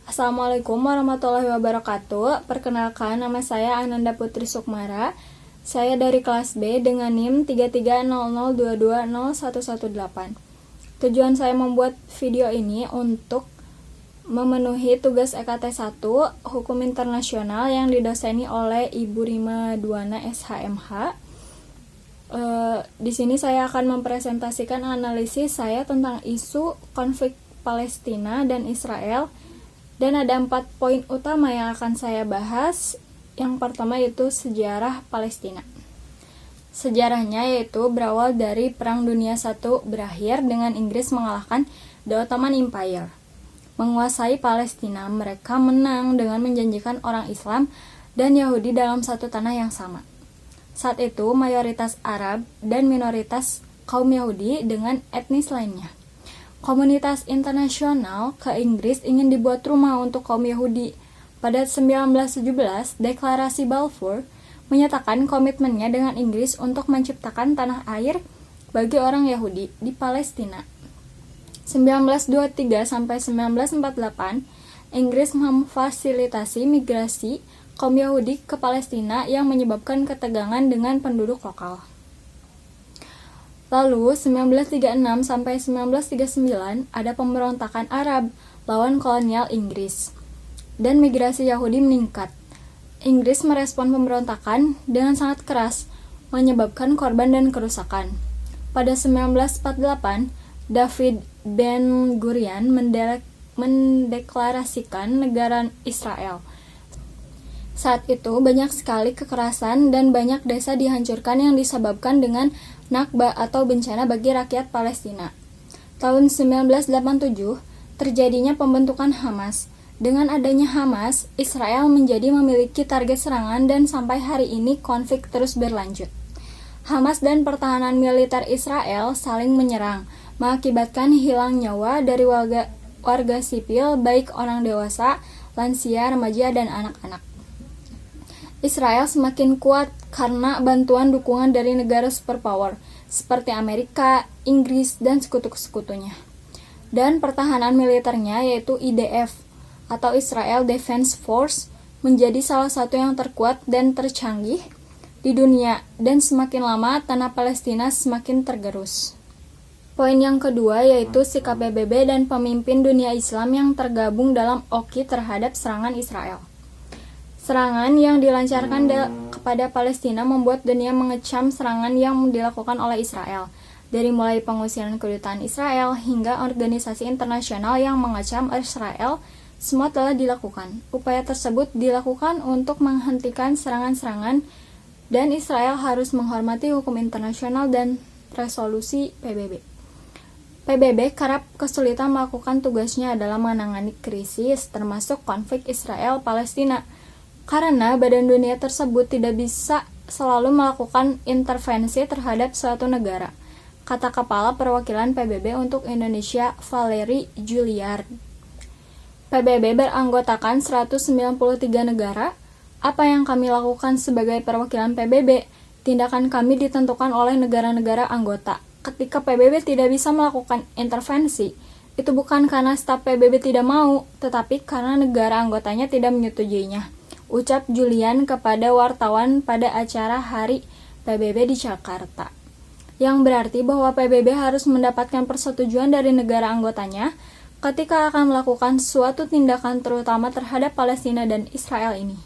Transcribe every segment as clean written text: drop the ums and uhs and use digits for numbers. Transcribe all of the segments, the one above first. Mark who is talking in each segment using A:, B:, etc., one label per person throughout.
A: Assalamualaikum warahmatullahi wabarakatuh. Perkenalkan, nama saya Ananda Putri Sukmara. Saya dari kelas B dengan NIM 3300220118. Tujuan saya membuat video ini untuk memenuhi tugas EKT 1 Hukum Internasional yang didoseni oleh Ibu Rima Duana SHMH. Di sini saya akan mempresentasikan analisis saya tentang isu konflik Palestina dan Israel. Dan ada 4 poin utama yang akan saya bahas. Yang pertama yaitu sejarah Palestina. Sejarahnya yaitu berawal dari Perang Dunia I berakhir dengan Inggris mengalahkan The Ottoman Empire. Menguasai Palestina, mereka menang dengan menjanjikan orang Islam dan Yahudi dalam satu tanah yang sama. Saat itu mayoritas Arab dan minoritas kaum Yahudi dengan etnis lainnya. Komunitas internasional ke Inggris ingin dibuat rumah untuk kaum Yahudi. Pada 1917, Deklarasi Balfour menyatakan komitmennya dengan Inggris untuk menciptakan tanah air bagi orang Yahudi di Palestina. 1923 sampai 1948, Inggris memfasilitasi migrasi kaum Yahudi ke Palestina yang menyebabkan ketegangan dengan penduduk lokal. Lalu, 1936 sampai 1939 ada pemberontakan Arab lawan kolonial Inggris, dan migrasi Yahudi meningkat. Inggris merespon pemberontakan dengan sangat keras, menyebabkan korban dan kerusakan. Pada 1948, David Ben-Gurion mendeklarasikan negara Israel. Saat itu banyak sekali kekerasan dan banyak desa dihancurkan yang disebabkan dengan Nakba atau bencana bagi rakyat Palestina. Tahun 1987 terjadinya pembentukan Hamas. Dengan adanya Hamas, Israel menjadi memiliki target serangan dan sampai hari ini konflik terus berlanjut. Hamas dan pertahanan militer Israel saling menyerang, mengakibatkan hilang nyawa dari warga sipil baik orang dewasa, lansia, remaja, dan anak-anak. Israel semakin kuat karena bantuan dukungan dari negara superpower seperti Amerika, Inggris, dan sekutu-sekutunya. Dan pertahanan militernya yaitu IDF atau Israel Defense Force menjadi salah satu yang terkuat dan tercanggih di dunia, dan semakin lama tanah Palestina semakin tergerus. Poin yang kedua yaitu sikap PBB dan pemimpin dunia Islam yang tergabung dalam OKI terhadap serangan Israel. Serangan yang dilancarkan kepada Palestina membuat dunia mengecam serangan yang dilakukan oleh Israel. Dari mulai pengusiran kedutaan Israel hingga organisasi internasional yang mengecam Israel, semua telah dilakukan. Upaya tersebut dilakukan untuk menghentikan serangan-serangan, dan Israel harus menghormati hukum internasional dan resolusi PBB. PBB kerap kesulitan melakukan tugasnya dalam menangani krisis, termasuk konflik Israel-Palestina. Karena badan dunia tersebut tidak bisa selalu melakukan intervensi terhadap suatu negara, kata Kepala Perwakilan PBB untuk Indonesia, Valery Juliard. PBB beranggotakan 193 negara. Apa yang kami lakukan sebagai perwakilan PBB? Tindakan kami ditentukan oleh negara-negara anggota. Ketika PBB tidak bisa melakukan intervensi, itu bukan karena staf PBB tidak mau, tetapi karena negara anggotanya tidak menyetujuinya, ucap Julian kepada wartawan pada acara Hari PBB di Jakarta. Yang berarti bahwa PBB harus mendapatkan persetujuan dari negara anggotanya ketika akan melakukan suatu tindakan terutama terhadap Palestina dan Israel ini.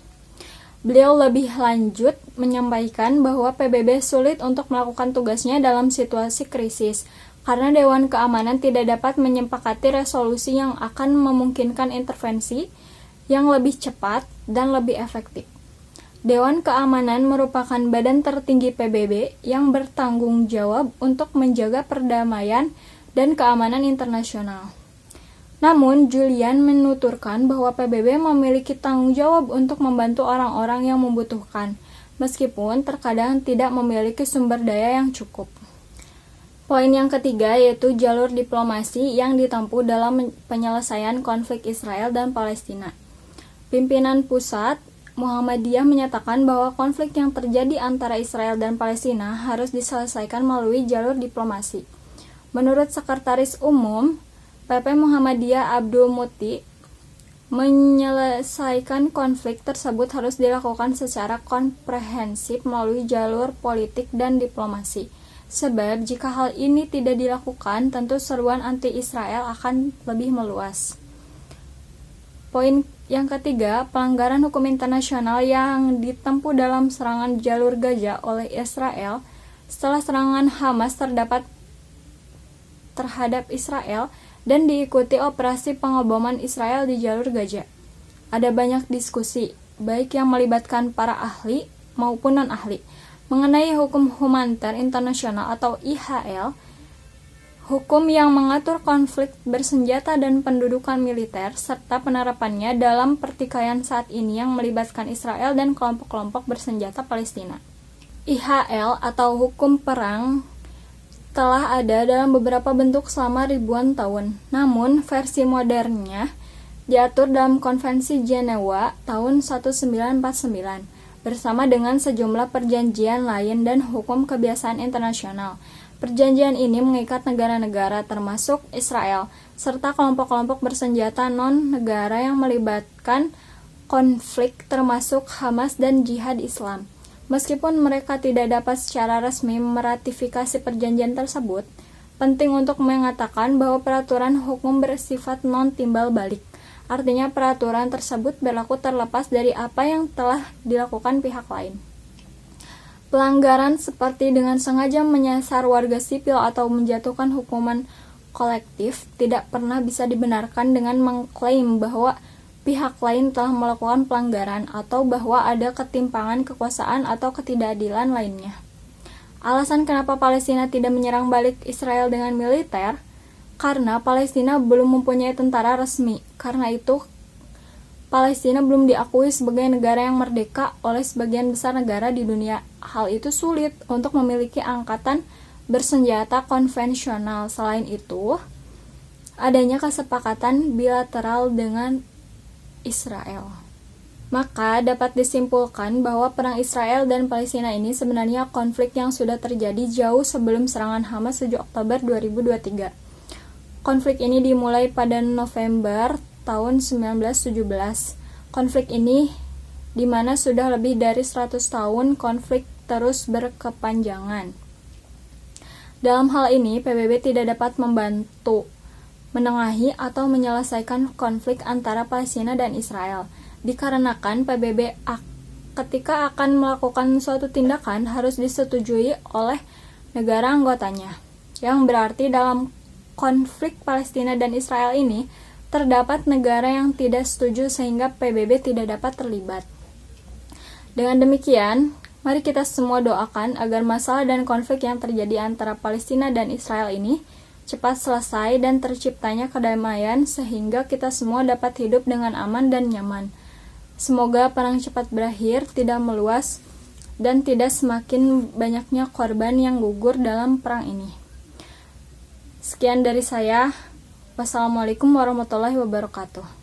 A: Beliau lebih lanjut menyampaikan bahwa PBB sulit untuk melakukan tugasnya dalam situasi krisis karena Dewan Keamanan tidak dapat menyepakati resolusi yang akan memungkinkan intervensi yang lebih cepat dan lebih efektif. Dewan Keamanan merupakan badan tertinggi PBB yang bertanggung jawab untuk menjaga perdamaian dan keamanan internasional. Namun, Julian menuturkan bahwa PBB memiliki tanggung jawab untuk membantu orang-orang yang membutuhkan, meskipun terkadang tidak memiliki sumber daya yang cukup. Poin yang ketiga yaitu jalur diplomasi yang ditempuh dalam penyelesaian konflik Israel dan Palestina. Pimpinan pusat Muhammadiyah menyatakan bahwa konflik yang terjadi antara Israel dan Palestina harus diselesaikan melalui jalur diplomasi. Menurut Sekretaris Umum PP Muhammadiyah Abdul Muti, Menyelesaikan konflik tersebut harus dilakukan secara komprehensif melalui jalur politik dan diplomasi. Sebab jika hal ini tidak dilakukan, tentu seruan anti-Israel akan lebih meluas. Poin yang ketiga, pelanggaran hukum internasional yang ditempuh dalam serangan jalur Gaza oleh Israel. Setelah serangan Hamas terhadap Israel dan diikuti operasi pengeboman Israel di jalur Gaza, ada banyak diskusi, baik yang melibatkan para ahli maupun non-ahli, mengenai hukum humanitar internasional atau IHL, hukum yang mengatur konflik bersenjata dan pendudukan militer, serta penerapannya dalam pertikaian saat ini yang melibatkan Israel dan kelompok-kelompok bersenjata Palestina. IHL atau hukum perang telah ada dalam beberapa bentuk selama ribuan tahun. Namun, versi modernnya diatur dalam Konvensi Jenewa tahun 1949 bersama dengan sejumlah perjanjian lain dan hukum kebiasaan internasional. Perjanjian ini mengikat negara-negara termasuk Israel serta kelompok-kelompok bersenjata non-negara yang melibatkan konflik termasuk Hamas dan Jihad Islam. Meskipun mereka tidak dapat secara resmi meratifikasi perjanjian tersebut, penting untuk mengatakan bahwa peraturan hukum bersifat non-timbal balik. Artinya peraturan tersebut berlaku terlepas dari apa yang telah dilakukan pihak lain. Pelanggaran seperti dengan sengaja menyasar warga sipil atau menjatuhkan hukuman kolektif tidak pernah bisa dibenarkan dengan mengklaim bahwa pihak lain telah melakukan pelanggaran atau bahwa ada ketimpangan kekuasaan atau ketidakadilan lainnya. Alasan kenapa Palestina tidak menyerang balik Israel dengan militer? Karena Palestina belum mempunyai tentara resmi. Karena itu, Palestina belum diakui sebagai negara yang merdeka oleh sebagian besar negara di dunia. Hal itu sulit untuk memiliki angkatan bersenjata konvensional. Selain itu, adanya kesepakatan bilateral dengan Israel. Maka dapat disimpulkan bahwa perang Israel dan Palestina ini sebenarnya konflik yang sudah terjadi jauh sebelum serangan Hamas 7 Oktober 2023. Konflik ini dimulai pada November tahun 1917. Konflik ini di mana sudah lebih dari 100 tahun konflik terus berkepanjangan. Dalam hal ini, PBB tidak dapat membantu menengahi atau menyelesaikan konflik antara Palestina dan Israel. Dikarenakan PBB ketika akan melakukan suatu tindakan harus disetujui oleh negara anggotanya. Yang berarti dalam konflik Palestina dan Israel ini terdapat negara yang tidak setuju sehingga PBB tidak dapat terlibat. Dengan demikian, mari kita semua doakan agar masalah dan konflik yang terjadi antara Palestina dan Israel ini cepat selesai dan terciptanya kedamaian sehingga kita semua dapat hidup dengan aman dan nyaman. Semoga perang cepat berakhir, tidak meluas, dan tidak semakin banyaknya korban yang gugur dalam perang ini. Sekian dari saya. Wassalamualaikum warahmatullahi wabarakatuh.